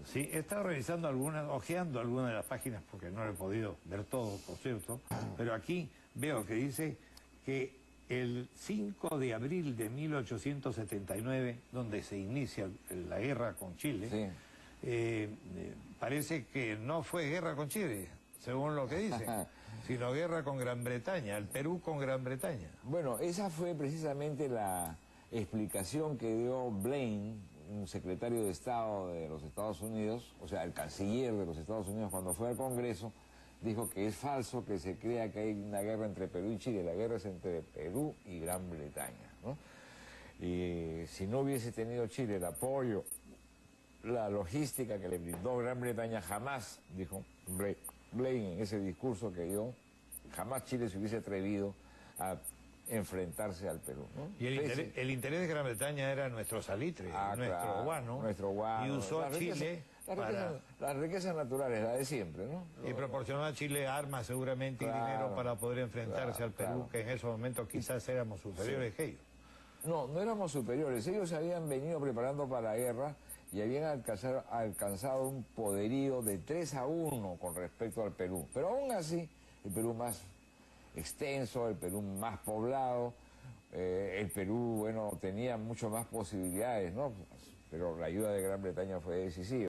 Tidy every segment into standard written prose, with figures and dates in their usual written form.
Sí, he estado revisando ojeando algunas de las páginas porque no lo he podido ver todo, por cierto, pero aquí veo que dice que el 5 de abril de 1879, donde se inicia la guerra con Chile, Sí. Parece que no fue guerra con Chile, según lo que dicen, sino guerra con Gran Bretaña, el Perú con Gran Bretaña. Bueno, esa fue precisamente la explicación que dio Blaine, un secretario de Estado de los Estados Unidos, o sea, el canciller de los Estados Unidos, cuando fue al Congreso, dijo que es falso que se crea que hay una guerra entre Perú y Chile. La guerra es entre Perú y Gran Bretaña, ¿no? Y si no hubiese tenido Chile el apoyo, la logística que le brindó Gran Bretaña, jamás, dijo Blaine en ese discurso que dio, jamás Chile se hubiese atrevido a enfrentarse al Perú, ¿no? Y el interés de Gran Bretaña era nuestro salitre, nuestro guano, y usó a Chile para... Las riquezas naturales, la de siempre, ¿no? Y proporcionó a Chile armas seguramente y dinero para poder enfrentarse al Perú, que en esos momentos quizás éramos superiores que ellos. No, no éramos superiores. Ellos se habían venido preparando para la guerra y habían alcanzado un poderío de 3-1 con respecto al Perú. Pero aún así, el Perú más extenso, el Perú más poblado, el Perú, bueno, tenía mucho más posibilidades, ¿no? Pero la ayuda de Gran Bretaña fue decisiva.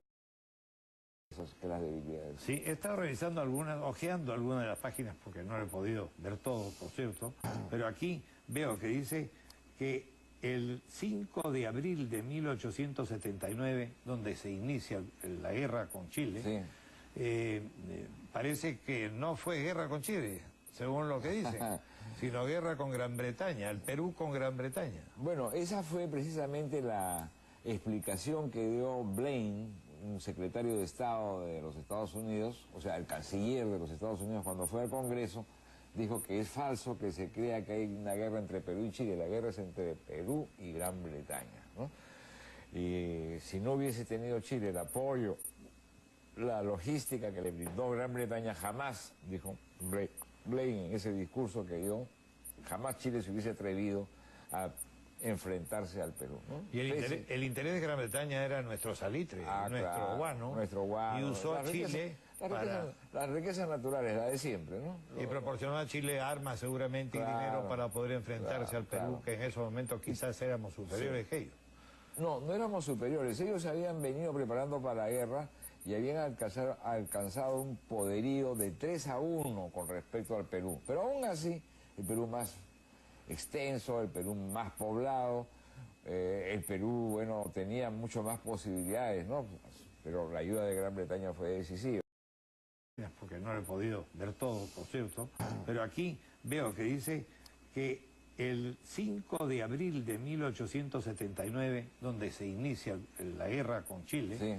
Esas que las debilidades. Sí, he estado revisando ojeando algunas de las páginas porque no lo he podido ver todo, por cierto, pero aquí veo que dice que el 5 de abril de 1879, donde se inicia la guerra con Chile, Sí. Parece que no fue guerra con Chile, según lo que dicen, sino guerra con Gran Bretaña, el Perú con Gran Bretaña. Bueno, esa fue precisamente la explicación que dio Blaine, un secretario de Estado de los Estados Unidos, o sea, el canciller de los Estados Unidos, cuando fue al Congreso, dijo que es falso que se crea que hay una guerra entre Perú y Chile. La guerra es entre Perú y Gran Bretaña, ¿no? Y si no hubiese tenido Chile el apoyo, la logística que le brindó Gran Bretaña, jamás, dijo Blaine en ese discurso que dio, jamás Chile se hubiese atrevido a enfrentarse al Perú, ¿no? Y el interés de Gran Bretaña era nuestro salitre, nuestro guano, y usó a Chile para... Las riquezas naturales, la de siempre, ¿no? Y proporcionó a Chile armas seguramente y dinero para poder enfrentarse al Perú, que en esos momentos quizás éramos superiores que ellos. No, no éramos superiores. Ellos se habían venido preparando para la guerra y habían alcanzado un poderío de 3-1 con respecto al Perú. Pero aún así, el Perú más extenso, el Perú más poblado, el Perú, bueno, tenía mucho más posibilidades, ¿no? Pero la ayuda de Gran Bretaña fue decisiva. Porque no lo he podido ver todo, por cierto, pero aquí veo que dice que el 5 de abril de 1879, donde se inicia la guerra con Chile, Sí.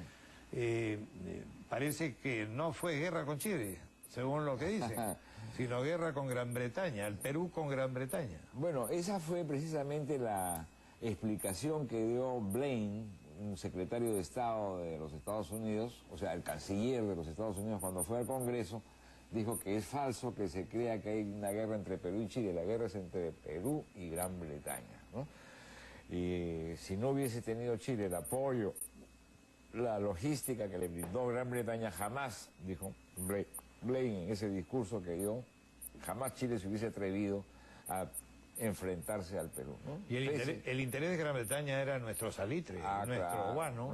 Parece que no fue guerra con Chile, según lo que dicen, sino guerra con Gran Bretaña, el Perú con Gran Bretaña. Bueno, esa fue precisamente la explicación que dio Blaine, un secretario de Estado de los Estados Unidos, o sea, el canciller de los Estados Unidos, cuando fue al Congreso, dijo que es falso que se crea que hay una guerra entre Perú y Chile. La guerra es entre Perú y Gran Bretaña, ¿no? Y si no hubiese tenido Chile el apoyo, la logística que le brindó Gran Bretaña, jamás, dijo Blaine en ese discurso que dio, jamás Chile se hubiese atrevido a enfrentarse al Perú, ¿no? Y el interés de Gran Bretaña era nuestro salitre, nuestro guano,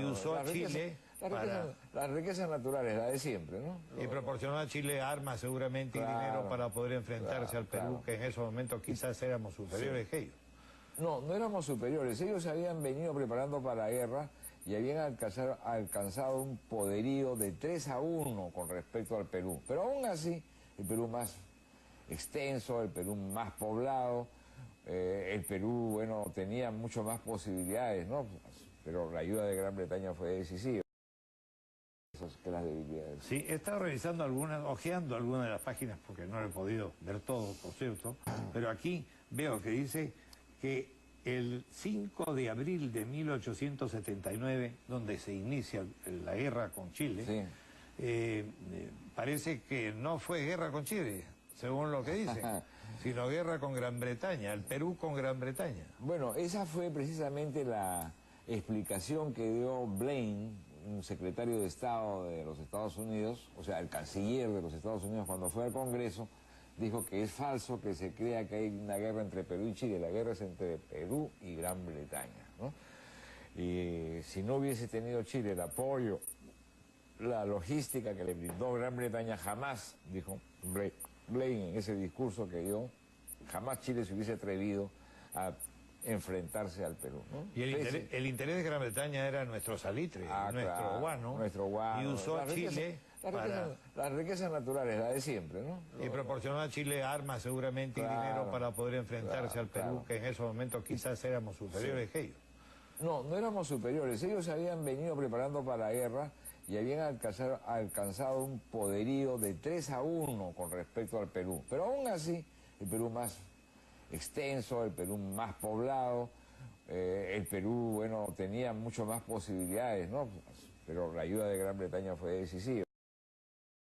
y usó a Chile para... Las riquezas naturales, la de siempre, ¿no? Y proporcionó a Chile armas seguramente y dinero para poder enfrentarse al Perú, que en esos momentos quizás éramos superiores que ellos. No, no éramos superiores. Ellos se habían venido preparando para la guerra y habían alcanzado un poderío de 3-1 con respecto al Perú. Pero aún así, el Perú más extenso, el Perú más poblado, el Perú, bueno, tenía mucho más posibilidades, ¿no? Pero la ayuda de Gran Bretaña fue decisiva. Esas que las debilidades. Sí, he estado revisando ojeando algunas de las páginas porque no lo he podido ver todo, por cierto, pero aquí veo que dice que el 5 de abril de 1879, donde se inicia la guerra con Chile, parece que no fue guerra con Chile, según lo que dicen, sino guerra con Gran Bretaña, el Perú con Gran Bretaña. Bueno, esa fue precisamente la explicación que dio Blaine, un secretario de Estado de los Estados Unidos, o sea, el canciller de los Estados Unidos, cuando fue al Congreso, dijo que es falso que se crea que hay una guerra entre Perú y Chile. La guerra es entre Perú y Gran Bretaña, ¿no? Y si no hubiese tenido Chile el apoyo, la logística que le brindó Gran Bretaña, jamás, dijo Blaine en ese discurso que dio, jamás Chile se hubiese atrevido a enfrentarse al Perú, ¿no? Y el interés de Gran Bretaña era nuestro salitre, nuestro guano, y usó Chile las riquezas naturales, la de siempre, ¿no? Y proporcionó a Chile armas seguramente y dinero para poder enfrentarse al Perú, que en esos momentos quizás éramos superiores que ellos. No, no éramos superiores. Ellos habían venido preparando para la guerra y habían alcanzado un poderío de 3-1 con respecto al Perú. Pero aún así, el Perú más extenso, el Perú más poblado, el Perú, bueno, tenía mucho más posibilidades, ¿no? Pero la ayuda de Gran Bretaña fue decisiva.